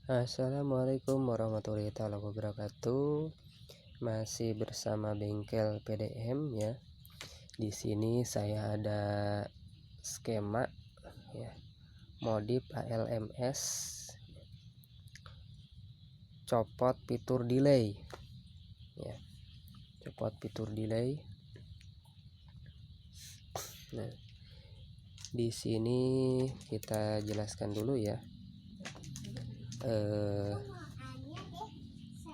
Assalamualaikum warahmatullahi wabarakatuh. Masih bersama bengkel PDM ya. Di sini saya ada skema ya, modif ALMS copot fitur delay ya. Copot fitur delay. Nah, di sini kita jelaskan dulu ya.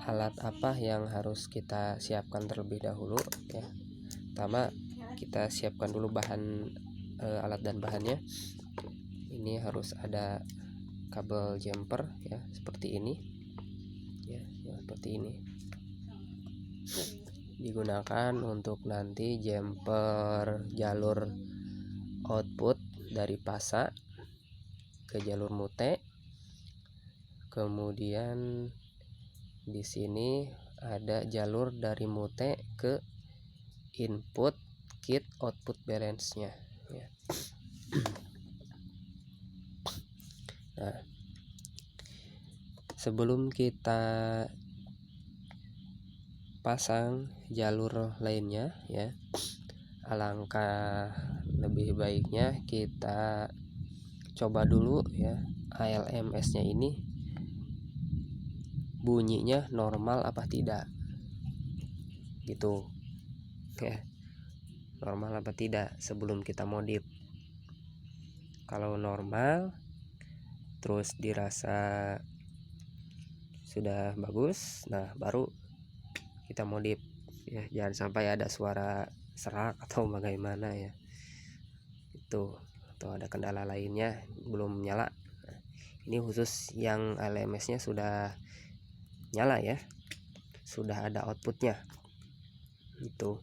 Alat apa yang harus kita siapkan terlebih dahulu ya. Pertama kita siapkan dulu bahan alat dan bahannya. Ini harus ada kabel jumper ya, seperti ini ya, seperti ini. Digunakan untuk nanti jumper jalur output dari pasa ke jalur mute. Kemudian di sini ada jalur dari mute ke input kit output balance-nya ya. Nah, sebelum kita pasang jalur lainnya ya, alangkah lebih baiknya kita coba dulu ya ALMS-nya ini bunyinya normal apa tidak gitu ya, normal apa tidak sebelum kita modif. Kalau normal terus dirasa sudah bagus, nah baru kita modif ya, jangan sampai ada suara serak atau bagaimana ya itu, atau ada kendala lainnya belum nyala. Nah, ini khusus yang ALMS nya sudah nyala ya, sudah ada outputnya itu.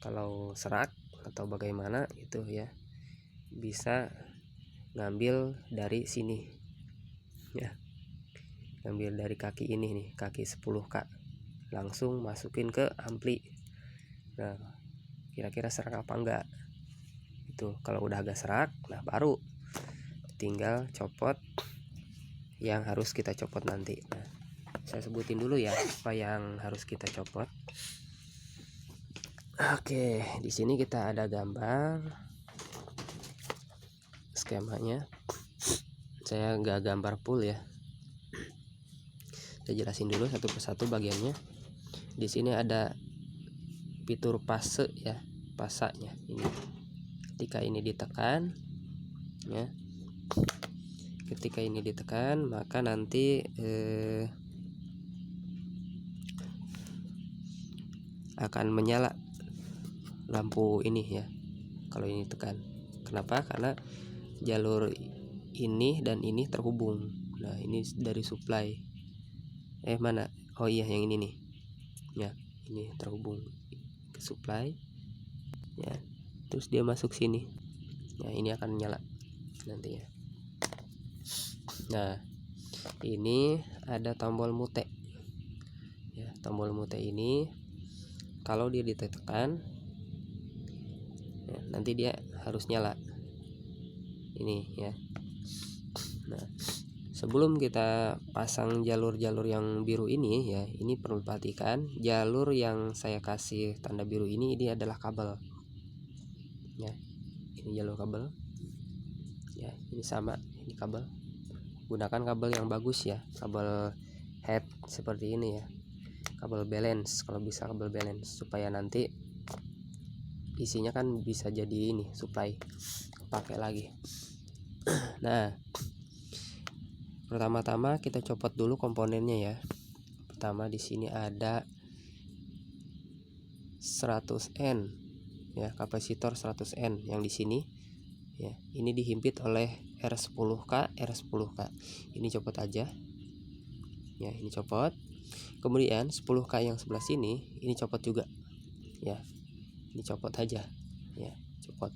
Kalau serak atau bagaimana itu ya, bisa ngambil dari sini ya, ngambil dari kaki ini nih, kaki 10K, langsung masukin ke ampli. Nah, kira-kira serak apa enggak itu. Kalau udah agak serak, nah baru tinggal copot yang harus kita copot nanti. Nah, saya sebutin dulu ya apa yang harus kita copot. Oke, di sini kita ada gambar skemanya. Saya nggak gambar full ya. Saya jelasin dulu satu persatu bagiannya. Di sini ada fitur fase ya, pasanya ini. Ketika ini ditekan ya, ketika ini ditekan maka nanti akan menyala lampu ini ya kalau ini tekan. Kenapa? Karena jalur ini dan ini terhubung. Nah, ini dari supply. Mana? Oh iya, yang ini nih ya, ini terhubung ke supply ya, terus dia masuk sini. Nah, ini akan nyala nanti ya. Nah, ini ada tombol mute ya. Tombol mute ini kalau dia ditekan ya, nanti dia harus nyala ini ya. Nah, sebelum kita pasang jalur-jalur yang biru ini ya, ini perlu perhatikan jalur yang saya kasih tanda biru ini adalah kabel ya. Ini jalur kabel ya, ini sama, ini kabel. Gunakan kabel yang bagus ya, kabel head seperti ini ya, kabel balance kalau bisa, kabel balance supaya nanti isinya kan bisa jadi ini supply pakai lagi. Nah, pertama-tama kita copot dulu komponennya ya. Pertama di sini ada 100N ya, kapasitor 100N yang di sini ya. Ini dihimpit oleh R10K, R10K. Ini copot aja ya, ini copot. Kemudian 10K yang sebelah sini ini copot juga ya, ini copot aja ya, copot.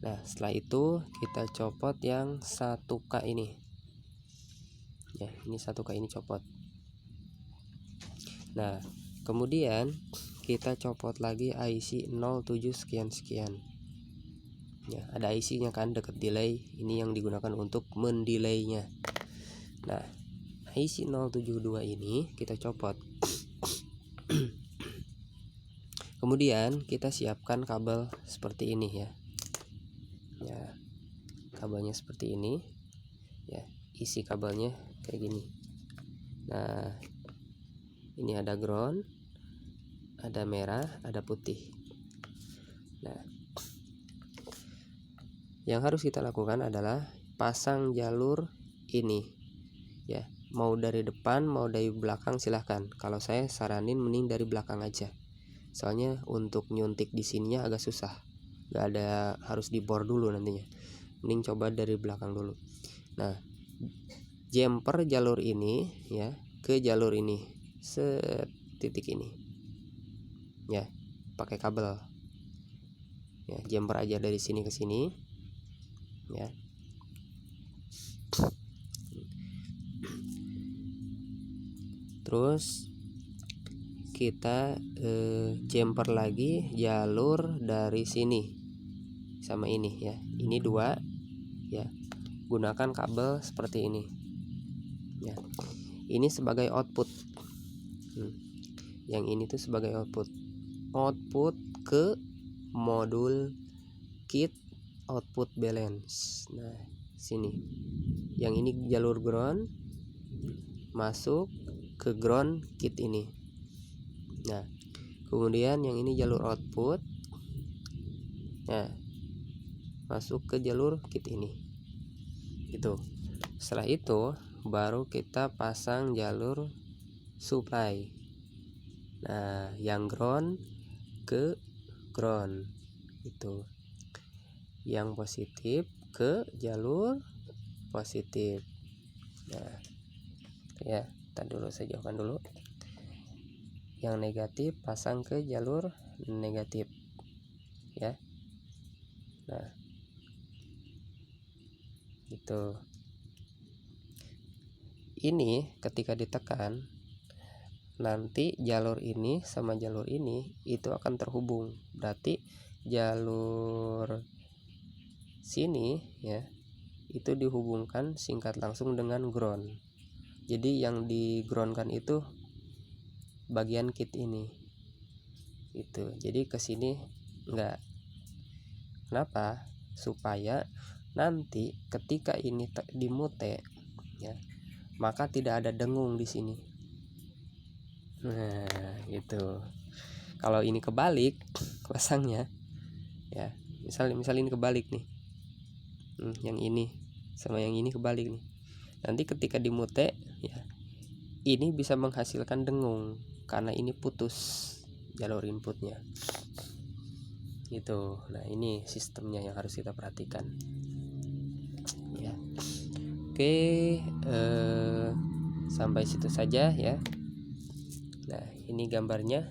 Nah, setelah itu kita copot yang 1K ini ya, ini 1K ini copot. Nah, kemudian kita copot lagi IC 07 sekian sekian ya, ada IC-nya kan dekat delay, ini yang digunakan untuk mendelaynya. Nah, IC 072 ini kita copot. Kemudian kita siapkan kabel seperti ini ya. Ya, kabelnya seperti ini. Ya, isi kabelnya kayak gini. Nah, ini ada ground, ada merah, ada putih. Nah, yang harus kita lakukan adalah pasang jalur ini ya. Mau dari depan, mau dari belakang silahkan. Kalau saya saranin mending dari belakang aja. Soalnya untuk nyuntik di sininya agak susah. Gak ada, harus dibor dulu nantinya. Mending coba dari belakang dulu. Nah, jumper jalur ini ya ke jalur ini, setitik ini ya, pakai kabel ya. Jumper aja dari sini ke sini ya. Terus kita jumper lagi jalur dari sini sama ini ya. Ini dua ya. Gunakan kabel seperti ini ya. Ini sebagai output. Yang ini tuh sebagai output ke modul kit output balance. Nah, sini. Yang ini jalur ground masuk ke ground kit ini. Nah, kemudian yang ini jalur output. Nah, masuk ke jalur kit ini. Gitu. Setelah itu baru kita pasang jalur supply. Nah, yang ground ke ground itu. Yang positif ke jalur positif. Nah, ya, kita dulu saya jauhkan dulu. Yang negatif pasang ke jalur negatif ya. Nah, gitu. Ini ketika ditekan, nanti jalur ini sama jalur ini itu akan terhubung. Berarti jalur sini ya itu dihubungkan singkat langsung dengan ground. Jadi yang di groundkan itu bagian kit ini itu. Jadi ke sini enggak. Kenapa? Supaya nanti ketika ini dimute ya, maka tidak ada dengung di sini. Nah, gitu. Kalau ini kebalik pasangnya ya, misal ini kebalik nih. Yang ini sama yang ini kebalik nih. Nanti ketika dimute ya, ini bisa menghasilkan dengung karena ini putus jalur inputnya. Gitu. Nah, ini sistemnya yang harus kita perhatikan. Ya. Oke, sampai situ saja ya. Nah, ini gambarnya.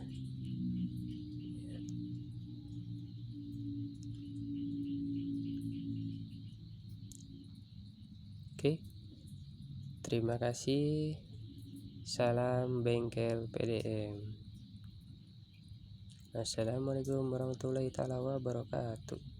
Oke. Terima kasih. Salam bengkel PDM. Assalamualaikum warahmatullahi wabarakatuh.